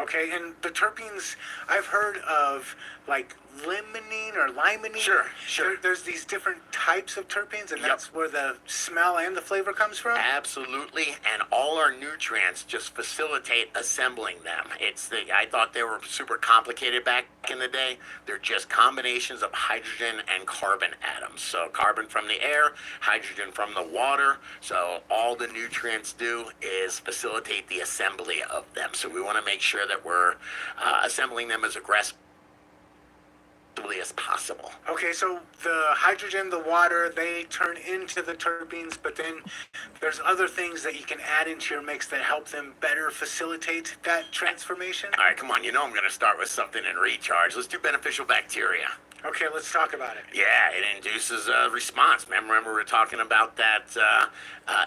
Okay, and the terpenes, I've heard of like limonene or limonene. Sure. There's these different types of terpenes, and that's where the smell and the flavor comes from? Absolutely, and all our nutrients just facilitate assembling them. I thought they were super complicated back in the day. They're just combinations of hydrogen and carbon atoms. So carbon from the air, hydrogen from the water. So all the nutrients do is facilitate the assembly of them. So we want to make sure that we're assembling them as aggressively as possible. Okay, so the hydrogen, the water, they turn into the terpenes, but then there's other things that you can add into your mix that help them better facilitate that transformation? All right, come on. I'm going to start with something in recharge. Let's do beneficial bacteria. Okay, let's talk about it. Yeah, it induces a response. Remember we were talking about that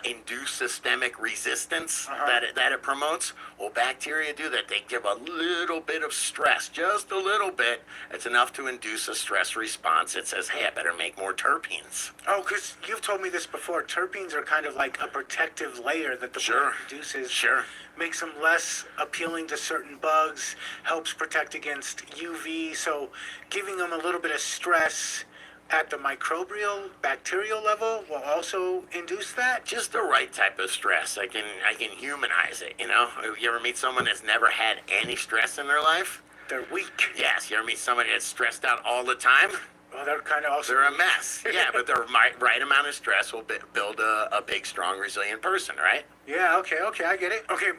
induced systemic resistance that it promotes? Well, bacteria do that. They give a little bit of stress, just a little bit. It's enough to induce a stress response. It says, hey, I better make more terpenes. Oh, because you've told me this before. Terpenes are kind of like a protective layer that the plant produces. Sure. Makes them less appealing to certain bugs, helps protect against UV. So giving them a little bit of stress at the microbial, bacterial level will also induce that? Just the right type of stress. I can humanize it, You ever meet someone that's never had any stress in their life? They're weak. Yes. You ever meet somebody that's stressed out all the time? Well, they're kind of also... They're a mess. Yeah, but the right amount of stress will build a big, strong, resilient person, right? Yeah, okay, I get it. Okay,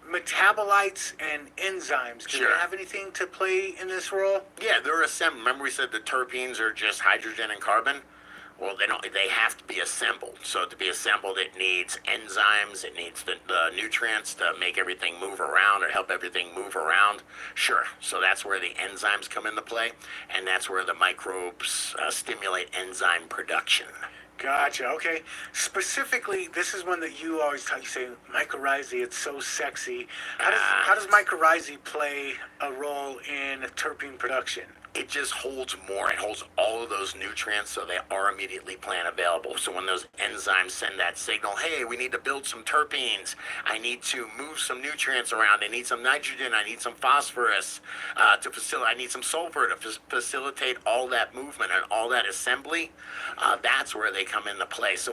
metabolites and enzymes, do they have anything to play in this role? Yeah, they're assembled. Remember we said the terpenes are just hydrogen and carbon? Well, they have to be assembled. So to be assembled, it needs enzymes, it needs the nutrients to make everything move around or help everything move around. Sure, so that's where the enzymes come into play, and that's where the microbes stimulate enzyme production. Gotcha, okay. Specifically, this is one that you always talk, you say, mycorrhizae, it's so sexy. How does mycorrhizae play a role in terpene production? It just holds more. It holds all of those nutrients so they are immediately plant available. So when those enzymes send that signal, hey, we need to build some terpenes. I need to move some nutrients around. I need some nitrogen. I need some phosphorus to facilitate. I need some sulfur to facilitate all that movement and all that assembly. That's where they come into play. So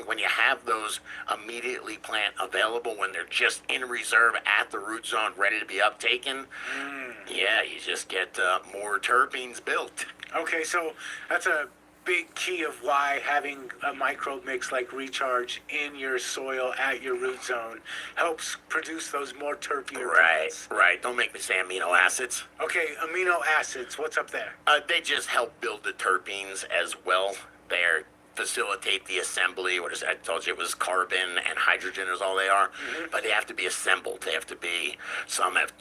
when you have those immediately plant available, when they're just in reserve at the root zone, ready to be uptaken, yeah, you just get more terpenes built. Okay, so that's a big key of why having a microbe mix like Recharge in your soil at your root zone helps produce those more terpene plants. Right. Don't make me say amino acids. Okay, amino acids, what's up there? They just help build the terpenes as well. They're facilitate the assembly. I told you it was carbon and hydrogen is all they are, but they have to be assembled. They have to be, some have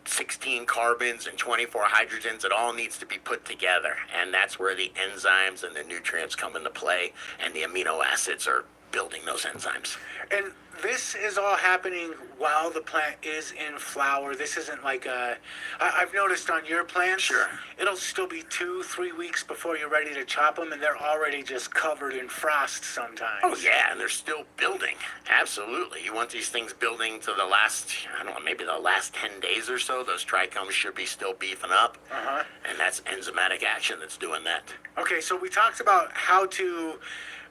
16 carbons and 24 hydrogens. It all needs to be put together, and that's where the enzymes and the nutrients come into play, and the amino acids are building those enzymes. And this is all happening while the plant is in flower. This isn't like I've noticed on your plants, it'll still be 2-3 weeks before you're ready to chop them, and they're already just covered in frost sometimes. Oh yeah, and they're still building. Absolutely. You want these things building to the last, I don't know, maybe the last 10 days or so. Those trichomes should be still beefing up. And that's enzymatic action that's doing that. Okay, so we talked about how to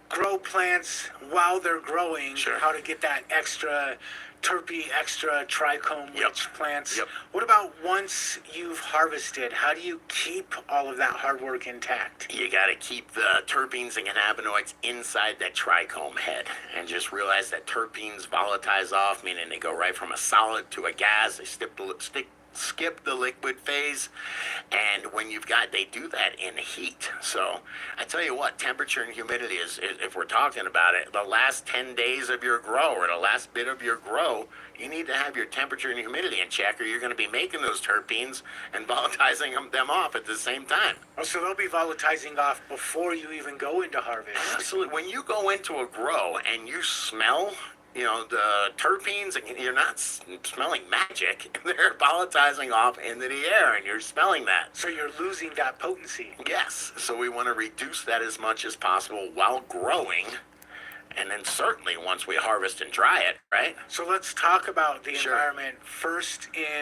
grow plants while they're growing, how to get that extra terpene, extra trichome-rich plants. What about once you've harvested? How do you keep all of that hard work intact? You got to keep the terpenes and cannabinoids inside that trichome head, and just realize that terpenes volatilize off, meaning they go right from a solid to a gas. They skip the liquid phase, and when they do that in heat. So I tell you what, temperature and humidity is, if we're talking about it, the last 10 days of your grow or the last bit of your grow, you need to have your temperature and humidity in check, or you're going to be making those terpenes and volatilizing them off at the same time. Oh, so they'll be volatilizing off before you even go into harvest. Absolutely. When you go into a grow and you smell the terpenes, and you're not smelling magic. They're volatilizing off into the air, and you're smelling that. So you're losing that potency. Yes. So we want to reduce that as much as possible while growing, and then certainly once we harvest and dry it, right? So let's talk about the environment first in